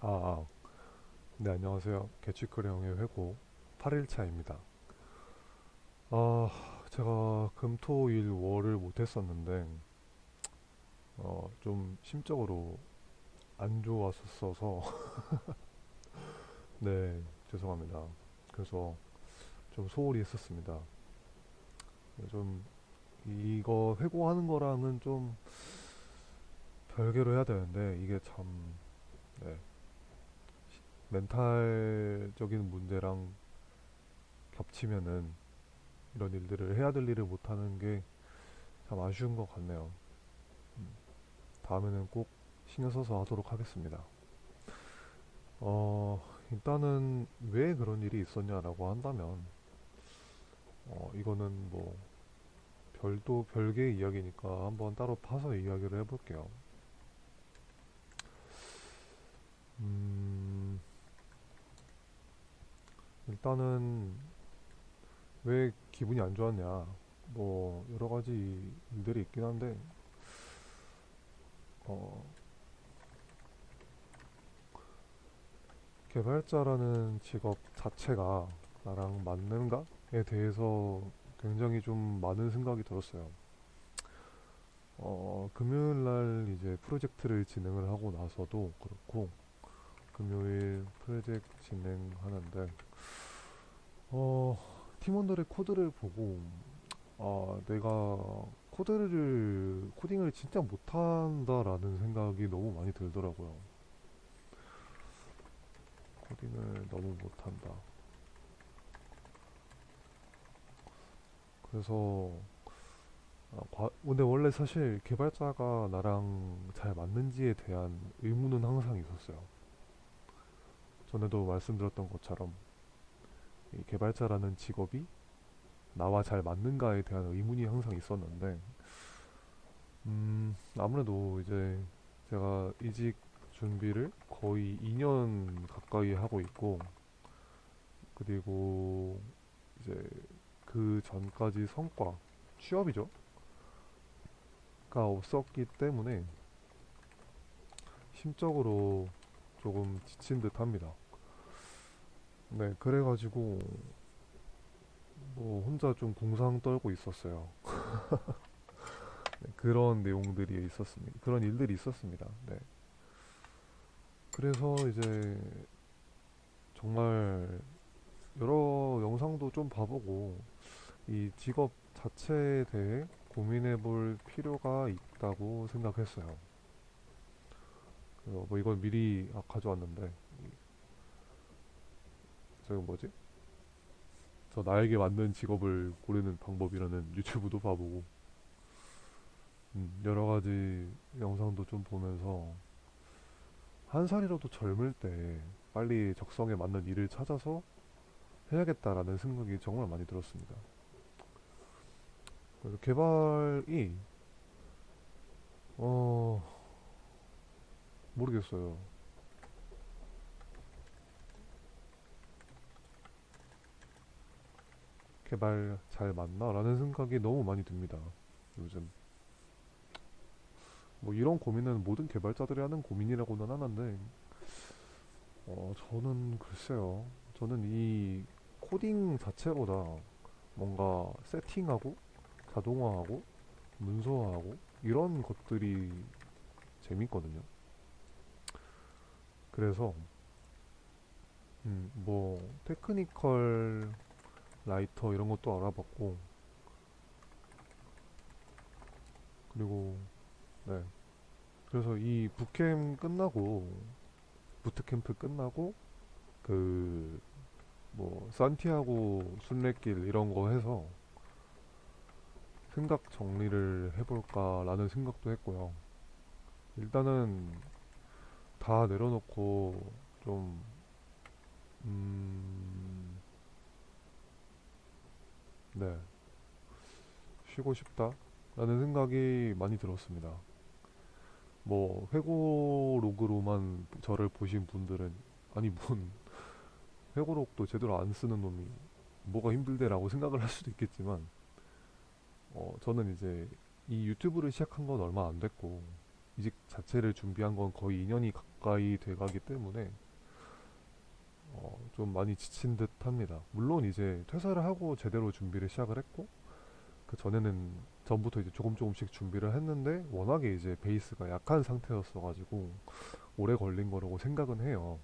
아, 아. 네, 안녕하세요. 개취크레용의 회고 8일차입니다. 아, 제가 금, 토, 일, 월을 못했었는데, 좀 심적으로 안 좋았었어서, 네, 죄송합니다. 그래서 좀 소홀히 했었습니다. 좀, 이거 회고하는 거랑은 좀 별개로 해야 되는데, 이게 참, 네, 멘탈적인 문제랑 겹치면은 이런 일들을 해야 될 일을 못하는 게 참 아쉬운 것 같네요. 다음에는 꼭 신경 써서 하도록 하겠습니다. 일단은 왜 그런 일이 있었냐라고 한다면, 이거는 뭐 별개의 이야기니까 한번 따로 파서 이야기를 해볼게요. 음, 일단은 왜 기분이 안 좋았냐, 뭐 여러 가지 일들이 있긴 한데, 어, 개발자라는 직업 자체가 나랑 맞는가에 대해서 굉장히 좀 많은 생각이 들었어요. 금요일 날 이제 프로젝트를 진행을 하고 나서도 그렇고, 금요일 프로젝트 진행하는데, 어, 팀원들의 코드를 보고, 내가 코딩을 진짜 못한다라는 생각이 너무 많이 들더라고요. 코딩을 너무 못한다. 그래서, 근데 원래 사실 개발자가 나랑 잘 맞는지에 대한 의문은 항상 있었어요. 전에도 말씀드렸던 것처럼, 이 개발자라는 직업이 나와 잘 맞는가에 대한 의문이 항상 있었는데, 아무래도 이제 제가 이직 준비를 거의 2년 가까이 하고 있고, 그리고 이제 그 전까지 성과, 취업이죠? 가 없었기 때문에 심적으로 조금 지친 듯 합니다. 네, 그래가지고 뭐 혼자 좀 궁상 떨고 있었어요. 네, 그런 내용들이 있었습니다. 그런 일들이 있었습니다. 네. 그래서 이제 정말 여러 영상도 좀 봐보고 이 직업 자체에 대해 고민해 볼 필요가 있다고 생각했어요. 그래서 뭐 이걸 미리 가져왔는데, 저기 뭐지? 저 나에게 맞는 직업을 고르는 방법이라는 유튜브도 봐보고, 여러 가지 영상도 좀 보면서 한 살이라도 젊을 때 빨리 적성에 맞는 일을 찾아서 해야겠다라는 생각이 정말 많이 들었습니다. 그래서 개발이 어 모르겠어요. 개발 잘 맞나라는 생각이 너무 많이 듭니다. 요즘 뭐 이런 고민은 모든 개발자들이 하는 고민이라고는 하는데, 저는 글쎄요. 저는 이 코딩 자체보다 뭔가 세팅하고 자동화하고 문서화하고 이런 것들이 재밌거든요. 그래서 뭐 테크니컬 라이터 이런 것도 알아봤고, 그리고 네. 그래서 이 부트캠프 끝나고 그 뭐 산티아고 순례길 이런 거 해서 생각 정리를 해볼까라는 생각도 했고요. 일단은 다 내려놓고 좀 음, 네, 쉬고 싶다라는 생각이 많이 들었습니다. 뭐 회고록으로만 저를 보신 분들은, 아니 뭔 회고록도 제대로 안 쓰는 놈이 뭐가 힘들대라고 생각을 할 수도 있겠지만, 저는 이제 이 유튜브를 시작한 건 얼마 안 됐고 이직 자체를 준비한 건 거의 2년이 가까이 돼가기 때문에 좀 많이 지친 듯 합니다. 물론 이제 퇴사를 하고 제대로 준비를 시작을 했고, 그 전에는 전부터 이제 조금 조금씩 준비를 했는데 워낙에 이제 베이스가 약한 상태였어가지고 오래 걸린 거라고 생각은 해요.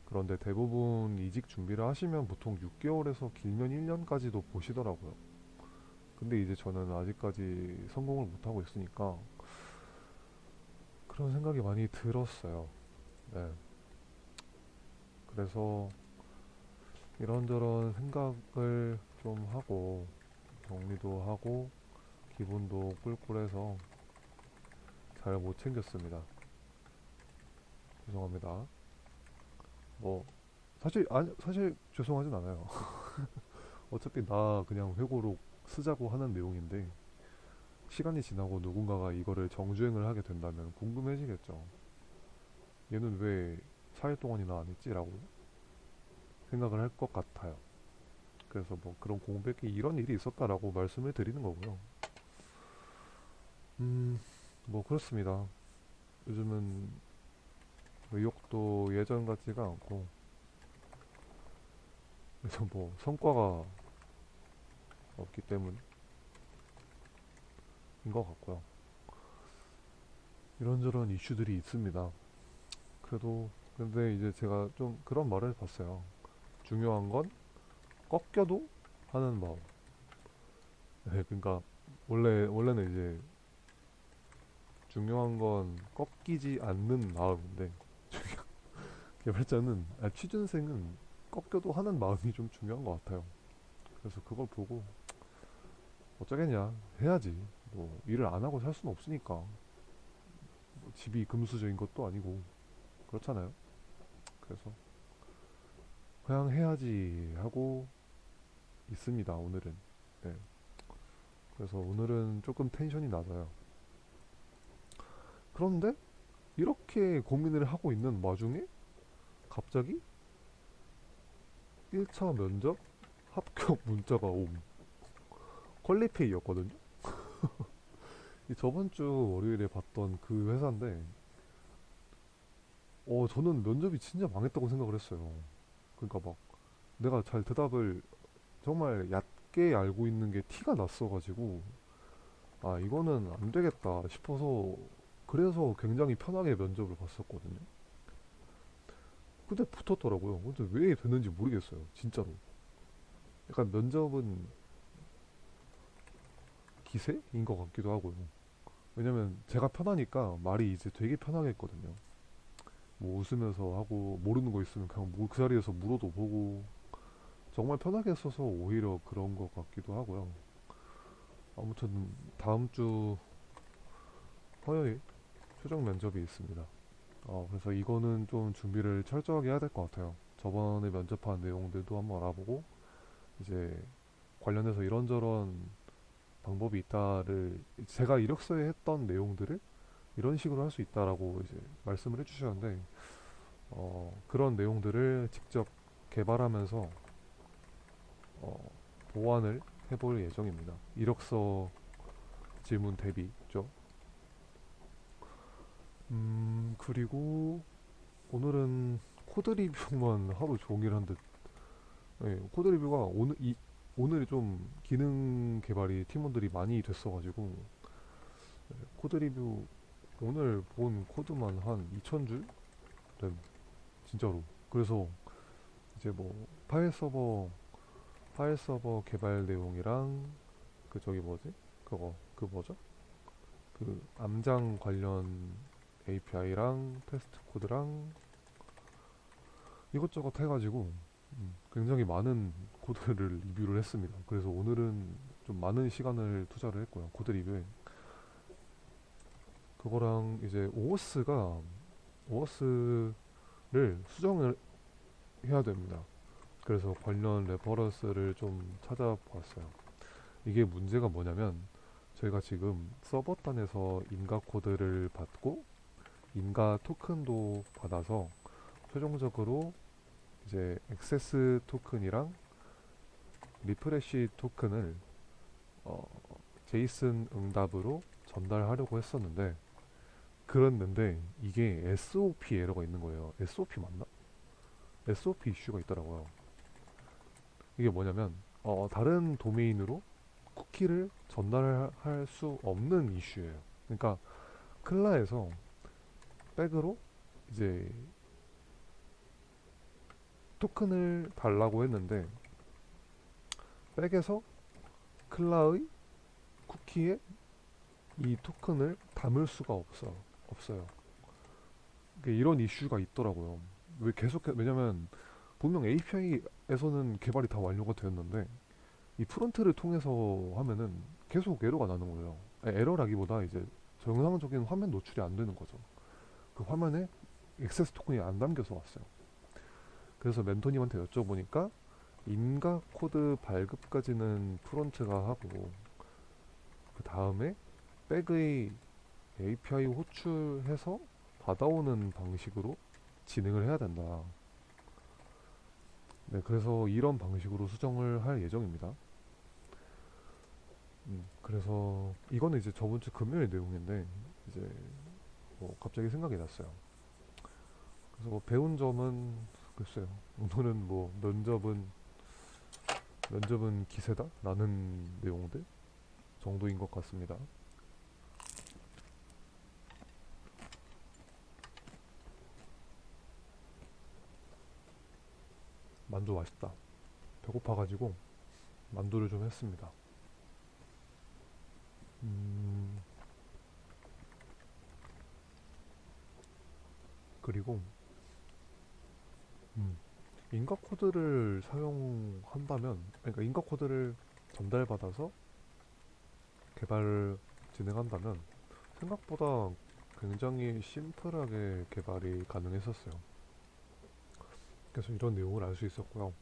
그런데 대부분 이직 준비를 하시면 보통 6개월에서 길면 1년까지도 보시더라고요. 근데 이제 저는 아직까지 성공을 못하고 있으니까 그런 생각이 많이 들었어요. 네. 그래서 이런저런 생각을 좀 하고 정리도 하고 기분도 꿀꿀해서 잘 못 챙겼습니다. 죄송합니다. 뭐 사실 죄송하진 않아요. 어차피 나 그냥 회고록 쓰자고 하는 내용인데 시간이 지나고 누군가가 이거를 정주행을 하게 된다면 궁금해지겠죠. 얘는 왜 4일 동안이나 안 했지라고 생각을 할 것 같아요. 그래서 뭐 그런 공백이 이런 일이 있었다라고 말씀을 드리는 거고요. 음, 뭐 그렇습니다. 요즘은 의욕도 예전 같지가 않고 그래서 뭐 성과가 없기 때문인 것 같고요. 이런저런 이슈들이 있습니다. 그래도 근데 이제 제가 좀 그런 말을 봤어요. 중요한 건 꺾여도 하는 마음. 네, 그러니까 원래는 이제 중요한 건 꺾이지 않는 마음인데 개발자는 취준생은 꺾여도 하는 마음이 좀 중요한 것 같아요. 그래서 그걸 보고 어쩌겠냐 해야지. 뭐 일을 안 하고 살 수는 없으니까 뭐 집이 금수저인 것도 아니고 그렇잖아요. 그래서 그냥 해야지 하고 있습니다. 오늘은. 네. 그래서 오늘은 조금 텐션이 낮아요. 그런데 이렇게 고민을 하고 있는 와중에 갑자기 1차 면접 합격 문자가 옴. 퀄리페이였거든요. 이 저번 주 월요일에 봤던 그 회사인데, 저는 면접이 진짜 망했다고 생각을 했어요. 그러니까 막 내가 잘 대답을 정말 얕게 알고 있는 게 티가 났어가지고, 아, 이거는 안 되겠다 싶어서, 그래서 굉장히 편하게 면접을 봤었거든요. 근데 붙었더라고요. 근데 왜 됐는지 모르겠어요. 진짜로. 약간 면접은 기세인 것 같기도 하고요. 왜냐면 제가 편하니까 말이 이제 되게 편하게 했거든요. 뭐 웃으면서 하고 모르는 거 있으면 그냥 그 자리에서 물어도 보고 정말 편하게 했어서 오히려 그런 것 같기도 하고요. 아무튼 다음 주 화요일 최종 면접이 있습니다. 그래서 이거는 좀 준비를 철저하게 해야 될 것 같아요. 저번에 면접한 내용들도 한번 알아보고 이제 관련해서 이런저런 방법이 있다를 제가 이력서에 했던 내용들을 이런 식으로 할 수 있다라고 이제 말씀을 해주셨는데 그런 내용들을 직접 개발하면서 어, 보완을 해볼 예정입니다. 이력서 질문 대비죠. 그리고 오늘은 코드 리뷰만 하루 종일 한 듯. 네, 코드 리뷰가 오늘이 좀 기능 개발이 팀원들이 많이 됐어가지고 코드 리뷰 오늘 본 코드만 한 2000줄 됨. 진짜로. 그래서 이제 뭐 파일 서버 개발 내용이랑 그 저기 뭐지? 그 뭐죠? 그 암장 관련 API랑 테스트 코드랑 이것저것 해가지고 굉장히 많은 코드를 리뷰를 했습니다. 그래서 오늘은 좀 많은 시간을 투자를 했고요. 코드 리뷰에 그거랑 이제 오어스를 수정을 해야 됩니다. 그래서 관련 레퍼런스를 좀 찾아보았어요. 이게 문제가 뭐냐면 저희가 지금 서버단에서 인가 코드를 받고 인가 토큰도 받아서 최종적으로 이제 액세스 토큰이랑 리프레시 토큰을 어, 제이슨 응답으로 전달하려고 했었는데 그랬는데 이게 SOP 에러가 있는 거예요. SOP 맞나? SOP 이슈가 있더라고요. 이게 뭐냐면 다른 도메인으로 쿠키를 전달할 수 없는 이슈예요. 그러니까 클라에서 백으로 이제 토큰을 달라고 했는데 백에서 클라의 쿠키에 이 토큰을 담을 수가 없어요. 그러니까 이런 이슈가 있더라고요. 왜냐면 분명 API에서는 개발이 다 완료가 되었는데 이 프론트를 통해서 하면은 계속 에러가 나는 거예요. 아니, 에러라기보다 이제 정상적인 화면 노출이 안 되는 거죠. 그 화면에 액세스 토큰이 안 담겨서 왔어요. 그래서 멘토님한테 여쭤보니까 인가 코드 발급까지는 프론트가 하고 그 다음에 백의 API 호출해서 받아오는 방식으로 진행을 해야 된다. 네, 그래서 이런 방식으로 수정을 할 예정입니다. 그래서 이거는 이제 저번 주 금요일 내용인데 이제 뭐 갑자기 생각이 났어요. 그래서 뭐 배운 점은 글쎄요. 오늘은 뭐 면접은 기세다? 라는 내용들 정도인 것 같습니다. 만두 맛있다. 배고파가지고 만두를 좀 했습니다. 음, 그리고 음, 인가 코드를 사용한다면, 그러니까 인가 코드를 전달받아서 개발을 진행한다면 생각보다 굉장히 심플하게 개발이 가능했었어요. 그래서 이런 내용을 알 수 있었고요.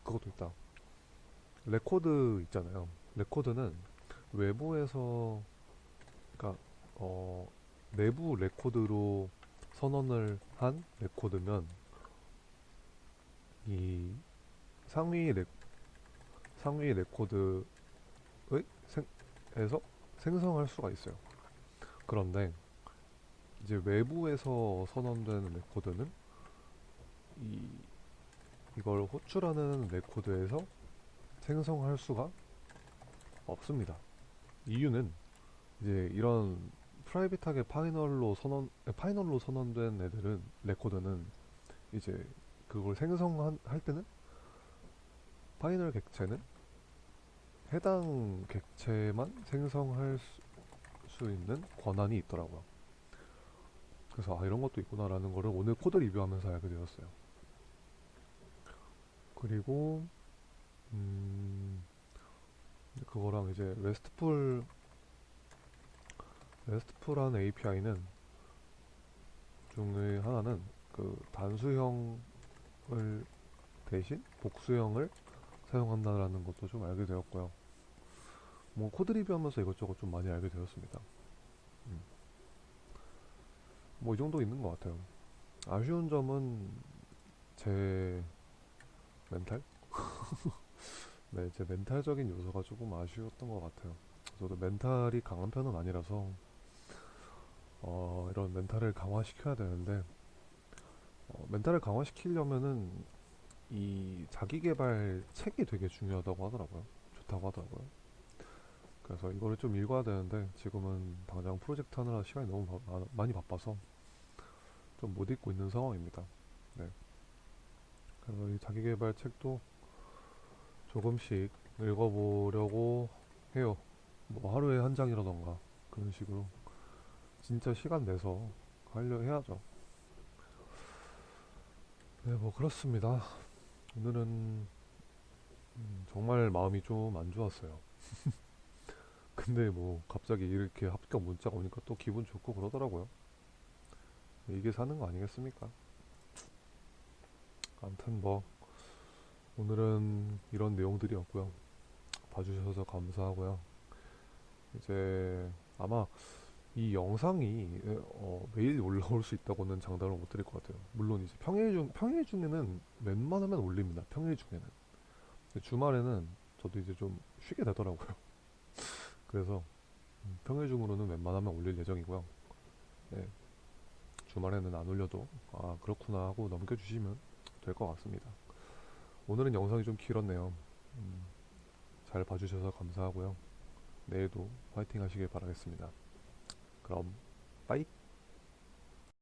그것도 있다. 레코드 있잖아요. 레코드는 외부에서, 그러니까 어, 내부 레코드로 선언을 한 레코드면 이 상위 레, 상위 레코드의 에서 생성할 수가 있어요. 그런데 이제 외부에서 선언되는 레코드는 이 이걸 호출하는 레코드에서 생성할 수가 없습니다. 이유는 이제 이런 프라이빗하게 파이널로 선언된 애들은 레코드는 이제 그걸 생성할 때는 파이널 객체는 해당 객체만 생성할 수 있는 권한이 있더라고요. 그래서 이런 것도 있구나라는 거를 오늘 코드 리뷰하면서 알게 되었어요. 그리고 음, 그거랑 이제 레스트풀한 API는 중에 하나는 그 단수형을 대신 복수형을 사용한다라는 것도 좀 알게 되었고요. 뭐 코드 리뷰하면서 이것저것 좀 많이 알게 되었습니다. 음, 뭐 이 정도 있는 것 같아요. 아쉬운 점은 제 멘탈? 네, 제 멘탈적인 요소가 조금 아쉬웠던 것 같아요. 저도 멘탈이 강한 편은 아니라서 이런 멘탈을 강화시켜야 되는데 멘탈을 강화시키려면은 이 자기계발 책이 되게 중요하다고 하더라고요. 좋다고 하더라고요. 그래서 이거를 좀 읽어야 되는데 지금은 당장 프로젝트 하느라 시간이 너무 많이 바빠서 좀 못 읽고 있는 상황입니다. 네. 그래서 이 자기계발 책도 조금씩 읽어보려고 해요. 뭐 하루에 한 장이라던가 그런 식으로 진짜 시간 내서 하려 해야죠. 네, 뭐 그렇습니다. 오늘은 정말 마음이 좀 안 좋았어요. 근데 뭐 갑자기 이렇게 합격 문자가 오니까 또 기분 좋고 그러더라고요. 이게 사는 거 아니겠습니까? 아무튼 뭐 오늘은 이런 내용들이었고요. 봐주셔서 감사하고요. 이제 아마 이 영상이 매일 올라올 수 있다고는 장담을 못 드릴 것 같아요. 물론 이제 평일 중에는 웬만하면 올립니다. 평일 중에는. 근데 주말에는 저도 이제 좀 쉬게 되더라고요. 그래서 평일 중으로는 웬만하면 올릴 예정이고요. 네, 주말에는 안 올려도 아 그렇구나 하고 넘겨주시면 될 것 같습니다. 오늘은 영상이 좀 길었네요. 음, 잘 봐주셔서 감사하고요. 내일도 화이팅 하시길 바라겠습니다. 그럼 빠이.